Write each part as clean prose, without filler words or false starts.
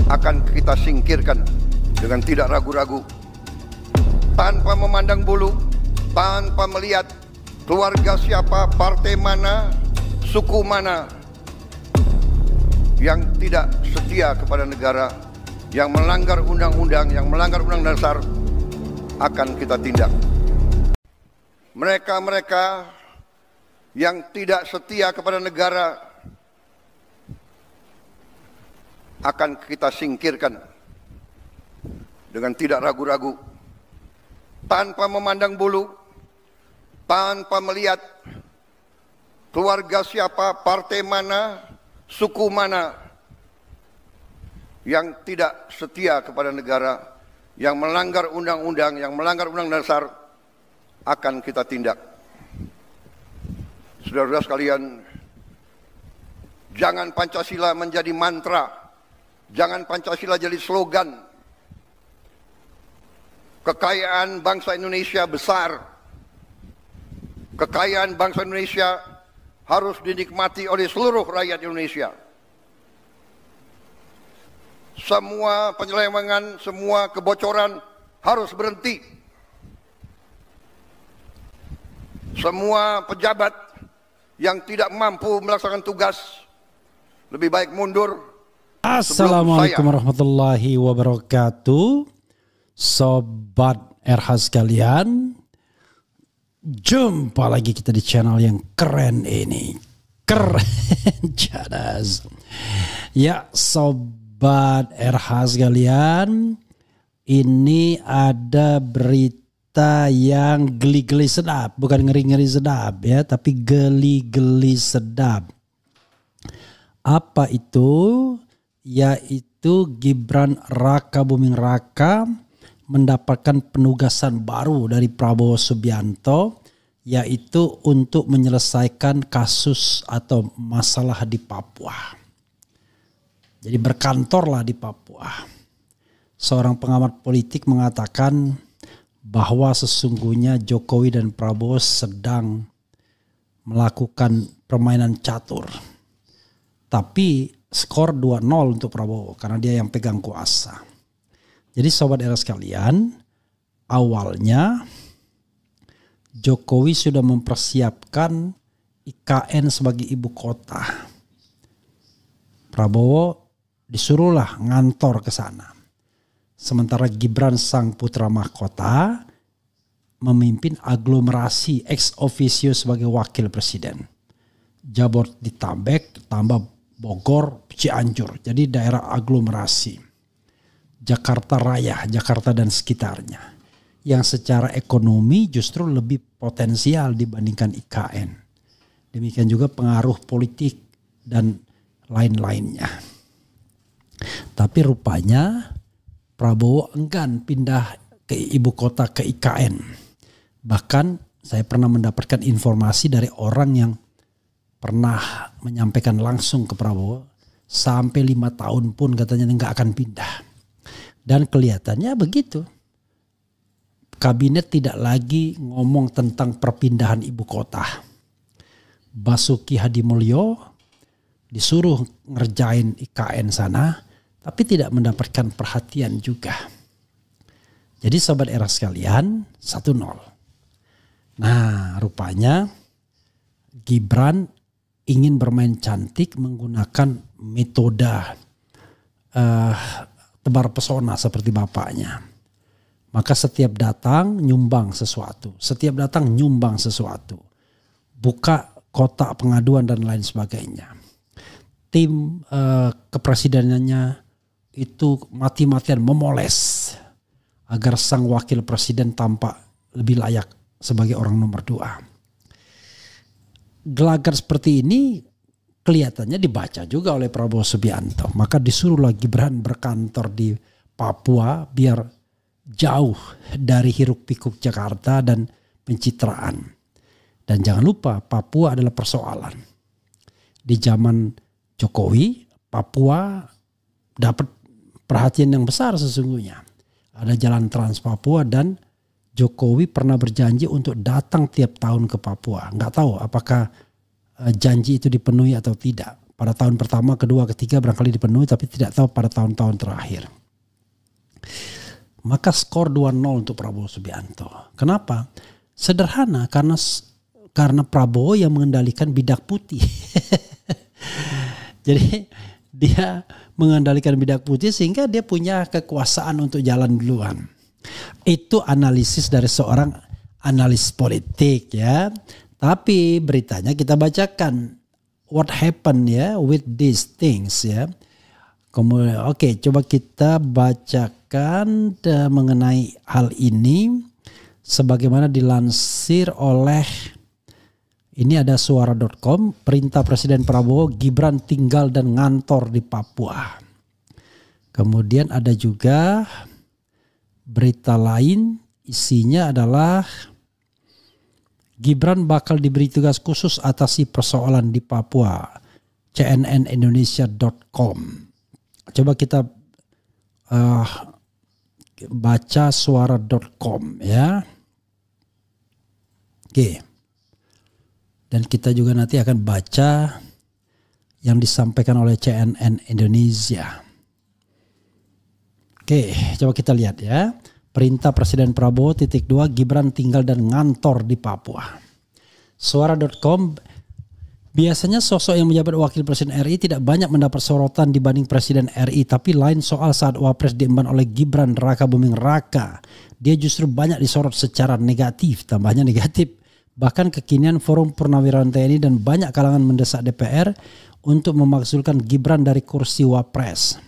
akan kita singkirkan dengan tidak ragu-ragu, tanpa memandang bulu, tanpa melihat keluarga siapa, partai mana, suku mana. Yang tidak setia kepada negara, yang melanggar undang-undang, yang melanggar undang dasar, akan kita tindak. Mereka-mereka yang tidak setia kepada negara akan kita singkirkan dengan tidak ragu-ragu, tanpa memandang bulu, tanpa melihat keluarga siapa, partai mana, suku mana. Yang tidak setia kepada negara, yang melanggar undang-undang, yang melanggar undang dasar, akan kita tindak. Saudara-saudara sekalian, jangan Pancasila menjadi mantra, jangan Pancasila jadi slogan. Kekayaan bangsa Indonesia besar, kekayaan bangsa Indonesia harus dinikmati oleh seluruh rakyat Indonesia. Semua penyelewengan, semua kebocoran harus berhenti. Semua pejabat yang tidak mampu melaksanakan tugas lebih baik mundur. Assalamualaikum warahmatullahi wabarakatuh. Sobat RH sekalian, jumpa lagi kita di channel yang keren ini. Keren cadas. Ya Sobat RH sekalian, ini ada berita yang geli-geli sedap. Bukan ngeri-ngeri sedap ya, tapi geli-geli sedap. Apa itu? Yaitu Gibran Raka Buming Raka mendapatkan penugasan baru dari Prabowo Subianto, yaitu untuk menyelesaikan kasus atau masalah di Papua. Jadi berkantorlah di Papua. Seorang pengamat politik mengatakan bahwa sesungguhnya Jokowi dan Prabowo sedang melakukan permainan catur. Tapi skor 2-0 untuk Prabowo karena dia yang pegang kuasa. Jadi Sobat RH sekalian, awalnya Jokowi sudah mempersiapkan IKN sebagai ibu kota. Prabowo disuruhlah ngantor ke sana. Sementara Gibran sang putra mahkota memimpin aglomerasi ex officio sebagai wakil presiden. Jabodetabek tambah Bogor, Cianjur. Jadi daerah aglomerasi. Jakarta Raya, Jakarta dan sekitarnya. Yang secara ekonomi justru lebih potensial dibandingkan IKN. Demikian juga pengaruh politik dan lain-lainnya. Tapi rupanya Prabowo enggan pindah ke ibu kota ke IKN. Bahkan saya pernah mendapatkan informasi dari orang yang pernah menyampaikan langsung ke Prabowo, sampai 5 tahun pun katanya nggak akan pindah. Dan kelihatannya begitu. Kabinet tidak lagi ngomong tentang perpindahan ibu kota. Basuki Hadimulyo disuruh ngerjain IKN sana, tapi tidak mendapatkan perhatian juga. Jadi Sobat RH sekalian, 1-0. Nah, rupanya Gibran ingin bermain cantik menggunakan metode tebar pesona seperti bapaknya. Maka setiap datang nyumbang sesuatu. Setiap datang nyumbang sesuatu. Buka kotak pengaduan dan lain sebagainya. Tim kepresidenannya itu mati-matian memoles agar sang wakil presiden tampak lebih layak sebagai orang nomor 2. Gelagat seperti ini kelihatannya dibaca juga oleh Prabowo Subianto. Maka disuruhlah Gibran berkantor di Papua biar jauh dari hiruk pikuk Jakarta dan pencitraan. Dan jangan lupa Papua adalah persoalan. Di zaman Jokowi, Papua dapat perhatian yang besar sesungguhnya. Ada jalan Trans Papua dan Jokowi pernah berjanji untuk datang tiap tahun ke Papua. Nggak tahu apakah janji itu dipenuhi atau tidak. pada tahun pertama, kedua, ketiga barangkali dipenuhi, tapi tidak tahu pada tahun-tahun terakhir. Maka skor 2-0 untuk Prabowo Subianto. Kenapa? Sederhana, karena Prabowo yang mengendalikan bidak putih. Jadi dia mengendalikan bidak putih sehingga dia punya kekuasaan untuk jalan duluan. Itu analisis dari seorang analis politik ya. Tapi beritanya kita bacakan. What happened ya with these things ya. Kemudian oke, coba kita bacakan mengenai hal ini sebagaimana dilansir oleh ini ada suara.com, perintah Presiden Prabowo, Gibran tinggal dan ngantor di Papua. Kemudian ada juga berita lain, isinya adalah Gibran bakal diberi tugas khusus atasi persoalan di Papua. cnnindonesia.com. Coba kita baca suara.com ya. Oke. Dan kita juga nanti akan baca yang disampaikan oleh CNN Indonesia. Oke, coba kita lihat ya. Perintah Presiden Prabowo _2 Gibran tinggal dan ngantor di Papua. Suara.com, biasanya sosok yang menjabat wakil presiden RI tidak banyak mendapat sorotan dibanding presiden RI, tapi lain soal saat wapres diemban oleh Gibran Raka Buming Raka. Dia justru banyak disorot secara negatif, tambahnya negatif. Bahkan kekinian Forum Purnawirawan TNI dan banyak kalangan mendesak DPR untuk memakzulkan Gibran dari kursi wapres.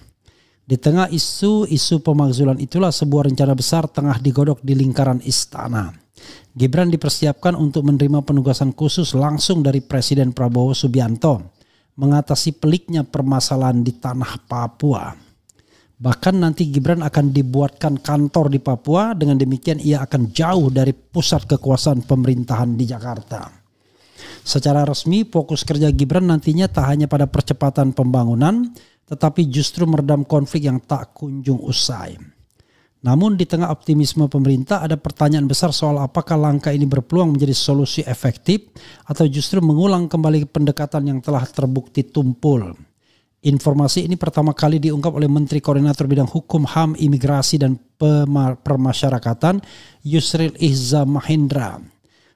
Di tengah isu pemakzulan itulah sebuah rencana besar tengah digodok di lingkaran istana. Gibran dipersiapkan untuk menerima penugasan khusus langsung dari Presiden Prabowo Subianto mengatasi peliknya permasalahan di tanah Papua. Bahkan nanti Gibran akan dibuatkan kantor di Papua, dengan demikian ia akan jauh dari pusat kekuasaan pemerintahan di Jakarta. Secara resmi fokus kerja Gibran nantinya tak hanya pada percepatan pembangunan, tetapi justru meredam konflik yang tak kunjung usai. Namun di tengah optimisme pemerintah ada pertanyaan besar soal apakah langkah ini berpeluang menjadi solusi efektif atau justru mengulang kembali pendekatan yang telah terbukti tumpul. Informasi ini pertama kali diungkap oleh Menteri Koordinator Bidang Hukum, HAM, Imigrasi dan Permasyarakatan Yusril Iza Mahendra.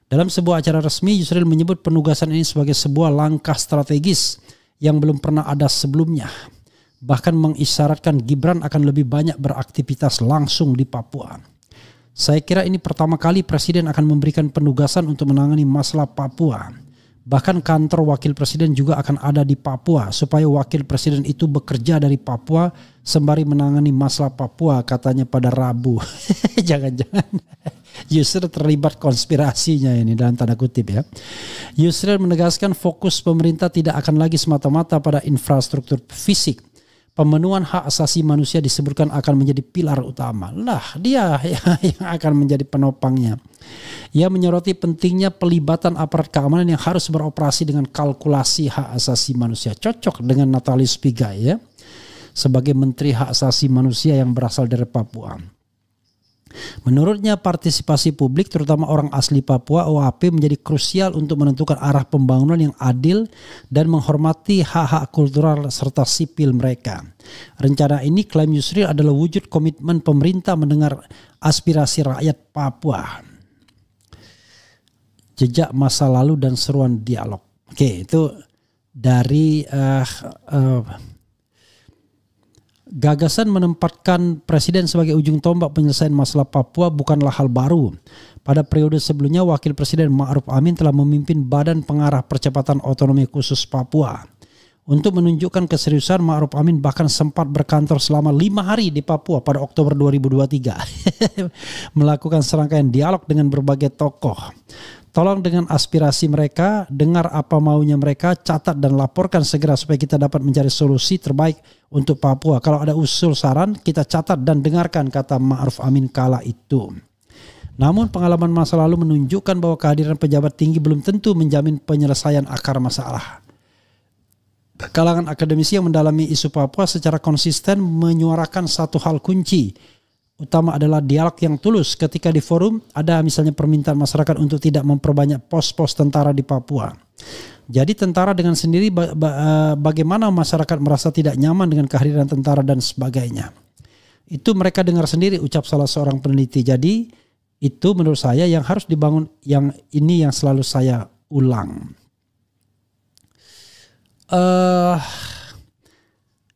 Dalam sebuah acara resmi, Yusril menyebut penugasan ini sebagai sebuah langkah strategis yang belum pernah ada sebelumnya. Bahkan mengisyaratkan Gibran akan lebih banyak beraktivitas langsung di Papua. Saya kira ini pertama kali Presiden akan memberikan penugasan untuk menangani masalah Papua. Bahkan kantor Wakil Presiden juga akan ada di Papua supaya Wakil Presiden itu bekerja dari Papua sembari menangani masalah Papua, katanya pada Rabu. Jangan-jangan Yusril terlibat konspirasinya ini dalam tanda kutip ya. Yusril menegaskan fokus pemerintah tidak akan lagi semata-mata pada infrastruktur fisik. Pemenuhan hak asasi manusia disebutkan akan menjadi pilar utama. Lah, dia yang akan menjadi penopangnya. Ia menyoroti pentingnya pelibatan aparat keamanan yang harus beroperasi dengan kalkulasi hak asasi manusia. Cocok dengan Natalius Pigai ya, sebagai Menteri Hak Asasi Manusia yang berasal dari Papua. Menurutnya partisipasi publik terutama orang asli Papua OAP menjadi krusial untuk menentukan arah pembangunan yang adil dan menghormati hak-hak kultural serta sipil mereka. Rencana ini, klaim Yusril, adalah wujud komitmen pemerintah mendengar aspirasi rakyat Papua. Jejak masa lalu dan seruan dialog. Oke, itu dari gagasan menempatkan Presiden sebagai ujung tombak penyelesaian masalah Papua bukanlah hal baru. Pada periode sebelumnya, Wakil Presiden Ma'ruf Amin telah memimpin Badan Pengarah Percepatan Otonomi Khusus Papua. Untuk menunjukkan keseriusan, Ma'ruf Amin bahkan sempat berkantor selama 5 hari di Papua pada Oktober 2023. Melakukan serangkaian dialog dengan berbagai tokoh. Tolong dengan aspirasi mereka, dengar apa maunya mereka, catat dan laporkan segera supaya kita dapat mencari solusi terbaik untuk Papua. Kalau ada usul saran, kita catat dan dengarkan, kata Ma'ruf Amin kala itu. Namun pengalaman masa lalu menunjukkan bahwa kehadiran pejabat tinggi belum tentu menjamin penyelesaian akar masalah. Kalangan akademisi yang mendalami isu Papua secara konsisten menyuarakan satu hal kunci utama adalah dialog yang tulus. Ketika di forum ada misalnya permintaan masyarakat untuk tidak memperbanyak pos-pos tentara di Papua. Jadi tentara dengan sendiri bagaimana masyarakat merasa tidak nyaman dengan kehadiran tentara dan sebagainya. Itu mereka dengar sendiri, ucap salah seorang peneliti. Jadi itu menurut saya yang harus dibangun, yang ini yang selalu saya ulang.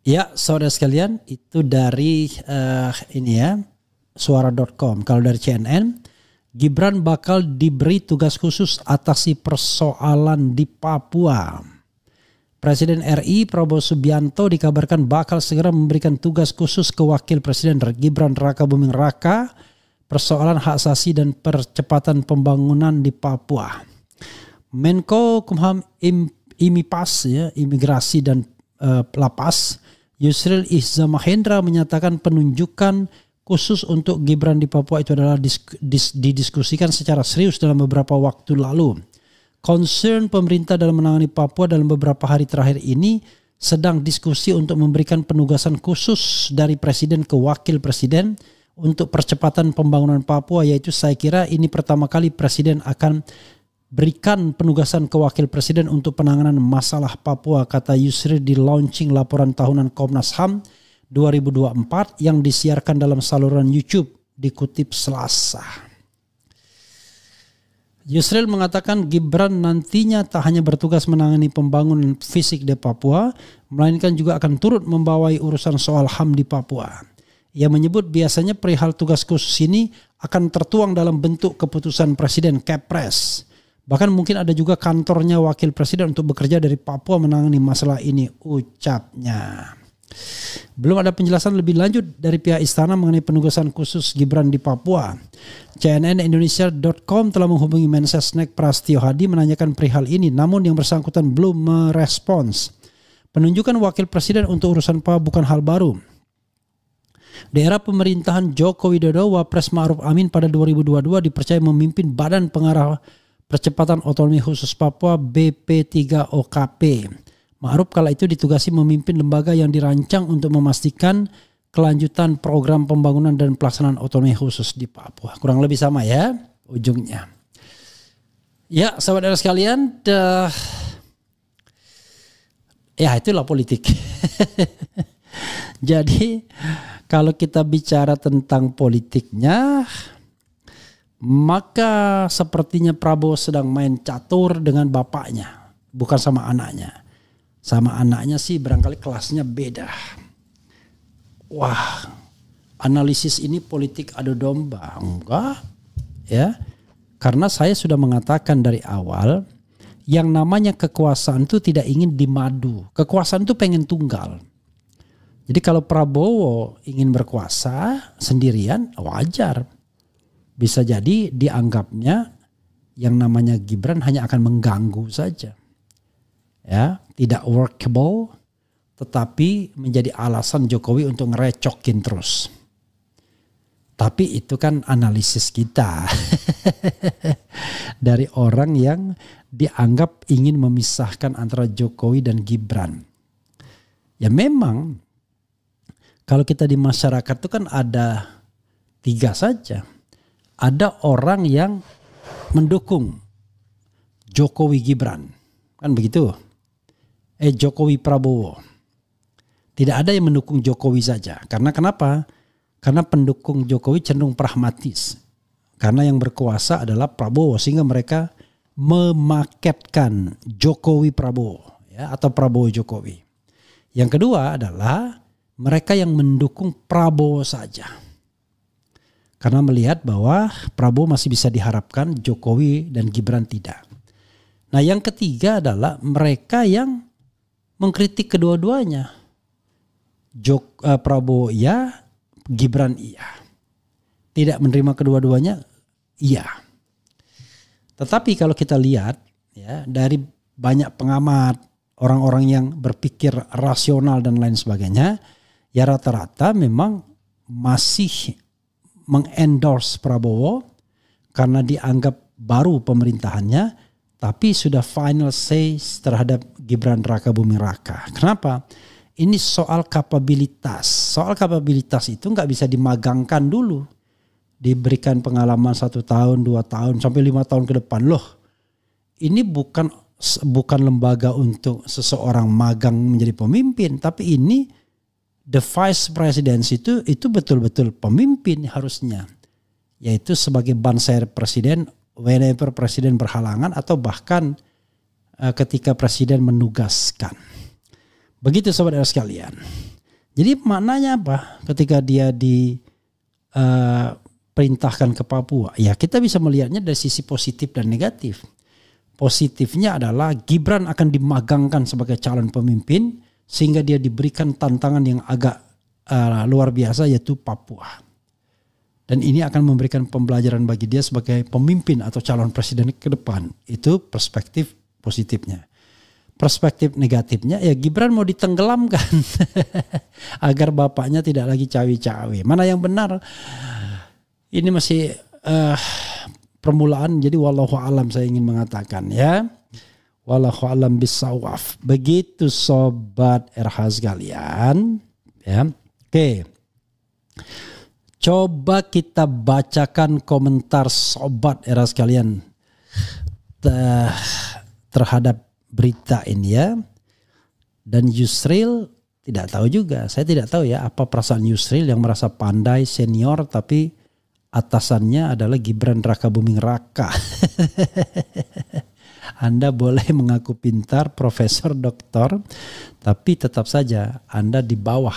Ya saudara sekalian, itu dari ini ya, suara.com. Kalau dari CNN, Gibran bakal diberi tugas khusus atasi persoalan di Papua. Presiden RI Prabowo Subianto dikabarkan bakal segera memberikan tugas khusus ke Wakil Presiden Gibran Rakabuming Raka persoalan hak asasi dan percepatan pembangunan di Papua. Menko Kumham Imipas, ya, Imigrasi dan Lapas, Yusril Iza Mahendra menyatakan penunjukan khusus untuk Gibran di Papua itu adalah didiskusikan secara serius dalam beberapa waktu lalu. Concern pemerintah dalam menangani Papua dalam beberapa hari terakhir ini sedang diskusi untuk memberikan penugasan khusus dari Presiden ke Wakil Presiden untuk percepatan pembangunan Papua, yaitu saya kira ini pertama kali Presiden akan berikan penugasan ke Wakil Presiden untuk penanganan masalah Papua, kata Yusril di launching laporan tahunan Komnas HAM 2024 yang disiarkan dalam saluran YouTube, dikutip Selasa. Yusril mengatakan Gibran nantinya tak hanya bertugas menangani pembangunan fisik di Papua, melainkan juga akan turut membawai urusan soal HAM di Papua. Ia menyebut biasanya perihal tugas khusus ini akan tertuang dalam bentuk keputusan Presiden Kepres. Bahkan mungkin ada juga kantornya Wakil Presiden untuk bekerja dari Papua menangani masalah ini, ucapnya. Belum ada penjelasan lebih lanjut dari pihak istana mengenai penugasan khusus Gibran di Papua. CNNindonesia.com telah menghubungi Mensesnek Prasetyo Hadi menanyakan perihal ini, namun yang bersangkutan belum merespons. Penunjukan Wakil Presiden untuk urusan Papua bukan hal baru. Di era pemerintahan Joko Widodo, Wapres Ma'ruf Amin pada 2022 dipercaya memimpin Badan Pengarah Percepatan Otonomi Khusus Papua BP3OKP. Ma'ruf kala itu ditugasi memimpin lembaga yang dirancang untuk memastikan kelanjutan program pembangunan dan pelaksanaan otonomi khusus di Papua. Kurang lebih sama ya ujungnya. Ya sahabat sekalian, ya itulah politik. Jadi kalau kita bicara tentang politiknya, maka sepertinya Prabowo sedang main catur dengan bapaknya, bukan sama anaknya. Sama anaknya sih barangkali kelasnya beda. Wah, analisis ini politik adu domba. Enggak, ya. Karena saya sudah mengatakan dari awal, yang namanya kekuasaan itu tidak ingin dimadu. Kekuasaan itu pengen tunggal. Jadi kalau Prabowo ingin berkuasa sendirian, wajar. Bisa jadi dianggapnya yang namanya Gibran hanya akan mengganggu saja. Ya, tidak workable, tetapi menjadi alasan Jokowi untuk ngerecokin terus. Tapi itu kan analisis kita dari orang yang dianggap ingin memisahkan antara Jokowi dan Gibran. Ya memang kalau kita di masyarakat itu kan ada tiga saja. Ada orang yang mendukung Jokowi Gibran, kan begitu? Jokowi Prabowo. Tidak ada yang mendukung Jokowi saja. Karena kenapa? Karena pendukung Jokowi cenderung pragmatis. Karena yang berkuasa adalah Prabowo, sehingga mereka memaketkan Jokowi Prabowo, ya, atau Prabowo Jokowi. Yang kedua adalah mereka yang mendukung Prabowo saja. Karena melihat bahwa Prabowo masih bisa diharapkan, Jokowi dan Gibran tidak. Nah yang ketiga adalah mereka yang mengkritik kedua-duanya. Prabowo iya, Gibran iya. Tidak menerima kedua-duanya iya. Tetapi kalau kita lihat ya dari banyak pengamat, orang-orang yang berpikir rasional dan lain sebagainya, ya rata-rata memang masih mengendorse Prabowo karena dianggap baru pemerintahannya, tapi sudah final say terhadap Gibran Rakabuming Raka. Kenapa? Ini soal kapabilitas. Soal kapabilitas itu nggak bisa dimagangkan dulu. Diberikan pengalaman 1 tahun, 2 tahun, sampai 5 tahun ke depan. Loh, ini bukan bukan lembaga untuk seseorang magang menjadi pemimpin, tapi ini the vice presidency itu betul-betul pemimpin harusnya, yaitu sebagai banser presiden whenever presiden berhalangan atau bahkan ketika presiden menugaskan. Begitu saudara sekalian. Jadi maknanya apa ketika dia diperintahkan ke Papua? Ya kita bisa melihatnya dari sisi positif dan negatif. Positifnya adalah Gibran akan dimagangkan sebagai calon pemimpin sehingga dia diberikan tantangan yang agak luar biasa, yaitu Papua. Dan ini akan memberikan pembelajaran bagi dia sebagai pemimpin atau calon presiden ke depan. Itu perspektif positifnya. Perspektif negatifnya ya Gibran mau ditenggelamkan agar bapaknya tidak lagi cawe-cawe. Mana yang benar? Ini masih permulaan, jadi wallahu alam saya ingin mengatakan ya. Wallahu alam bisawab. Begitu sobat RH sekalian ya. Oke. Coba kita bacakan komentar sobat RH sekalian terhadap berita ini ya. Dan Yusril tidak tahu juga. Saya tidak tahu ya apa perasaan Yusril yang merasa pandai senior tapi atasannya adalah Gibran Raka Buming Raka. Anda boleh mengaku pintar, profesor, doktor, tapi tetap saja Anda di bawah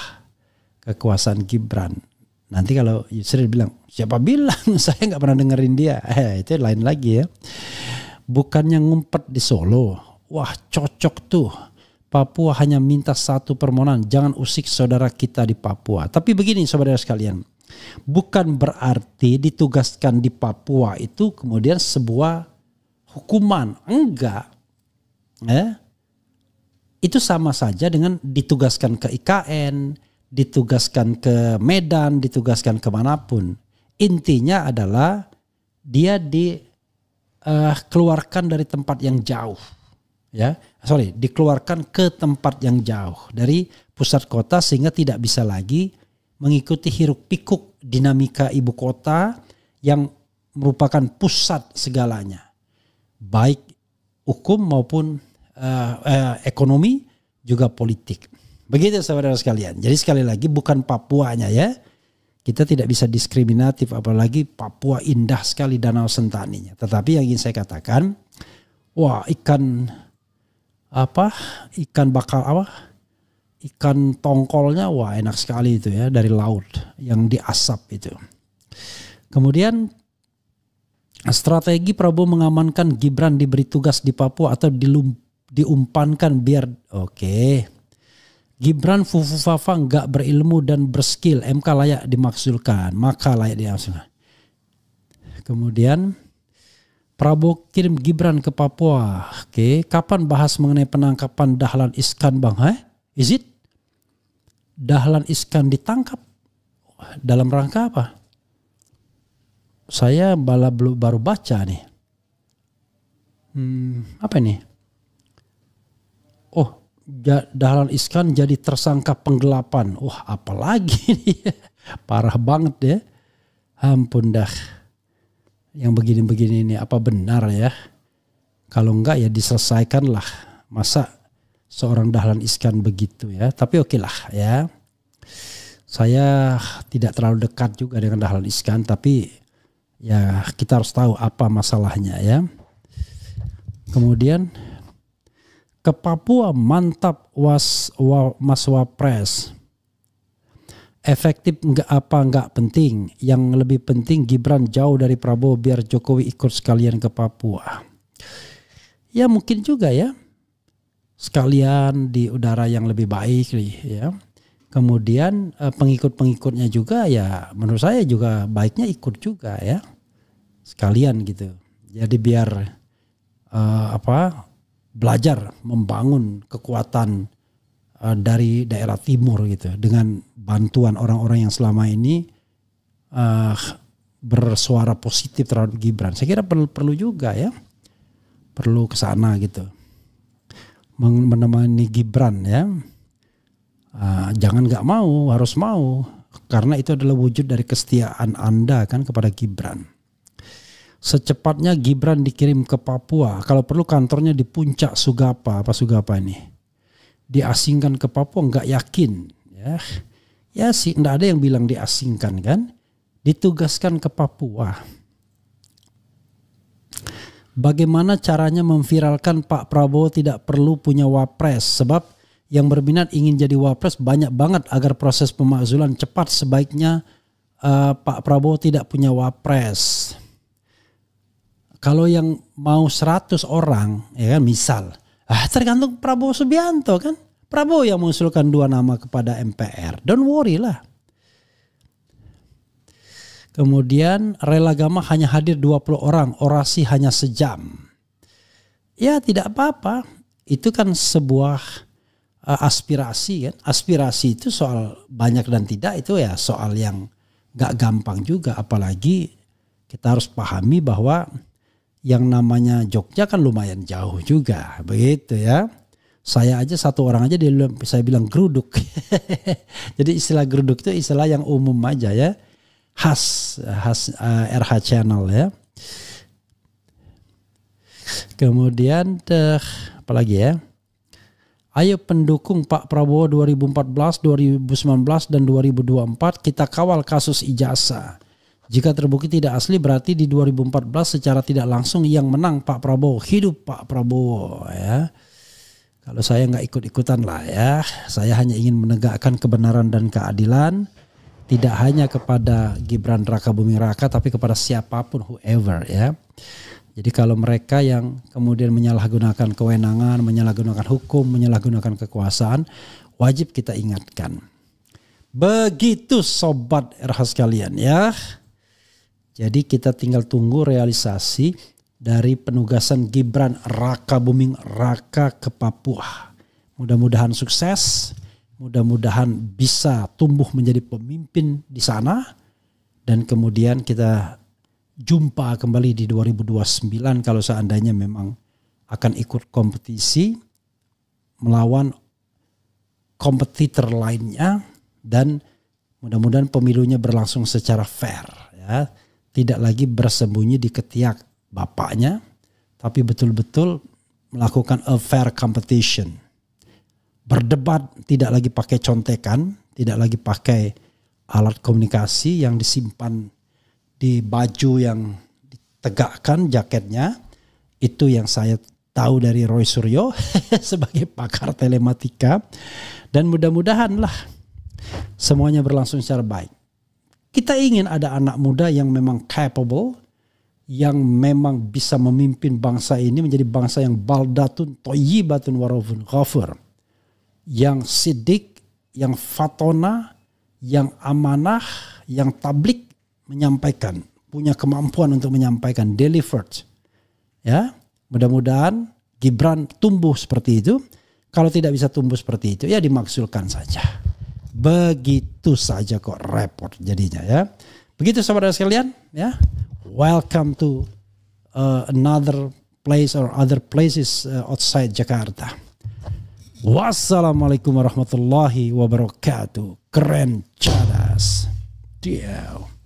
kekuasaan Gibran. Nanti kalau Yusril bilang, siapa bilang saya nggak pernah dengerin dia. Itu lain lagi ya. Bukannya ngumpet di Solo. Wah cocok tuh. Papua hanya minta satu permohonan. Jangan usik saudara kita di Papua. Tapi begini saudara sekalian. Bukan berarti ditugaskan di Papua itu kemudian sebuah hukuman. Enggak. Itu sama saja dengan ditugaskan ke IKN, ditugaskan ke Medan, ditugaskan kemanapun. Intinya adalah dia dikeluarkan dari tempat yang jauh. Dikeluarkan ke tempat yang jauh dari pusat kota sehingga tidak bisa lagi mengikuti hiruk pikuk dinamika ibu kota yang merupakan pusat segalanya, baik hukum maupun ekonomi juga politik. Begitu saudara sekalian. Jadi sekali lagi bukan Papuanya ya. Kita tidak bisa diskriminatif, apalagi Papua indah sekali danau sentaninya. Tetapi yang ingin saya katakan, wah ikan tongkolnya wah enak sekali itu ya, dari laut yang diasap itu. Kemudian strategi Prabowo mengamankan Gibran diberi tugas di Papua atau diumpankan biar Gibran fufu-fafa nggak berilmu dan berskill, MK layak dimaksudkan, maka layak dimaksudkan. Kemudian Prabowo kirim Gibran ke Papua. Kapan bahas mengenai penangkapan Dahlan Iskan bang? Is it? Dahlan Iskan ditangkap dalam rangka apa? Saya baru baca nih. Apa nih? Oh, Dahlan Iskan jadi tersangka penggelapan. Wah, apalagi nih? Parah banget ya. Ampun dah. Yang begini-begini ini apa benar ya? Kalau enggak ya diselesaikan lah. Masa seorang Dahlan Iskan begitu ya? Tapi oke lah ya. Saya tidak terlalu dekat juga dengan Dahlan Iskan, tapi ya kita harus tahu apa masalahnya ya. Kemudian ke Papua mantap Mas Wapres. Efektif enggak penting. Yang lebih penting Gibran jauh dari Prabowo biar Jokowi ikut sekalian ke Papua. Ya mungkin juga ya. Sekalian di udara yang lebih baik ya. Kemudian pengikut-pengikutnya juga ya menurut saya juga baiknya ikut juga ya. Sekalian gitu. Jadi biar belajar membangun kekuatan dari daerah timur gitu dengan bantuan orang-orang yang selama ini bersuara positif terhadap Gibran. Saya kira perlu juga ya, perlu ke sana gitu, menemani Gibran ya. Jangan nggak mau, harus mau, karena itu adalah wujud dari kesetiaan Anda kan kepada Gibran. Secepatnya Gibran dikirim ke Papua. Kalau perlu kantornya di Puncak Sugapa. Apa Sugapa ini? Diasingkan ke Papua, nggak yakin. Ya sih, nggak ada yang bilang diasingkan kan. Ditugaskan ke Papua. Bagaimana caranya memviralkan Pak Prabowo tidak perlu punya wapres? Sebab yang berminat ingin jadi wapres banyak banget. Agar proses pemakzulan cepat, sebaiknya Pak Prabowo tidak punya wapres. Kalau yang mau 100 orang, ya kan, misal, tergantung Prabowo Subianto kan. Prabowo yang mengusulkan 2 nama kepada MPR. Don't worry lah. Kemudian rela gama hanya hadir 20 orang, orasi hanya sejam. Ya tidak apa-apa. Itu kan sebuah aspirasi kan. Aspirasi itu soal banyak dan tidak, itu ya soal yang gak gampang juga. Apalagi kita harus pahami bahwa yang namanya Jogja kan lumayan jauh juga. Begitu ya. Saya aja 1 orang aja saya bilang geruduk. Jadi istilah geruduk itu istilah yang umum aja ya. Khas RH Channel ya. Kemudian apalagi ya. Ayo pendukung Pak Prabowo 2014, 2019 dan 2024 kita kawal kasus ijazah. Jika terbukti tidak asli berarti di 2014 secara tidak langsung yang menang Pak Prabowo. Hidup Pak Prabowo ya. Kalau saya nggak ikut-ikutan lah ya. Saya hanya ingin menegakkan kebenaran dan keadilan. Tidak hanya kepada Gibran Raka Buming Raka tapi kepada siapapun, whoever ya. Jadi kalau mereka yang kemudian menyalahgunakan kewenangan, menyalahgunakan hukum, menyalahgunakan kekuasaan, wajib kita ingatkan. Begitu sobat RH sekalian ya. Jadi kita tinggal tunggu realisasi dari penugasan Gibran Raka Buming Raka ke Papua. Mudah-mudahan sukses. Mudah-mudahan bisa tumbuh menjadi pemimpin di sana. Dan kemudian kita jumpa kembali di 2029 kalau seandainya memang akan ikut kompetisi melawan kompetitor lainnya. Dan mudah-mudahan pemilunya berlangsung secara fair. Ya. Tidak lagi bersembunyi di ketiak bapaknya. Tapi betul-betul melakukan a fair competition. Berdebat tidak lagi pakai contekan, tidak lagi pakai alat komunikasi yang disimpan di baju yang ditegakkan jaketnya. Itu yang saya tahu dari Roy Suryo sebagai pakar telematika. Dan mudah-mudahan lah semuanya berlangsung secara baik. Kita ingin ada anak muda yang memang capable, yang memang bisa memimpin bangsa ini menjadi bangsa yang baldatun, toyibatun, warafun, ghafur. Yang sidik, yang fatona, yang amanah, yang tablik menyampaikan, punya kemampuan untuk menyampaikan, delivered. Ya, mudah-mudahan Gibran tumbuh seperti itu. Kalau tidak bisa tumbuh seperti itu, ya dimaksulkan saja. Begitu saja kok repot jadinya ya. Begitu saudara sekalian ya. Welcome to another place or other places outside Jakarta. Wassalamualaikum warahmatullahi wabarakatuh. Keren cadas. Ciao.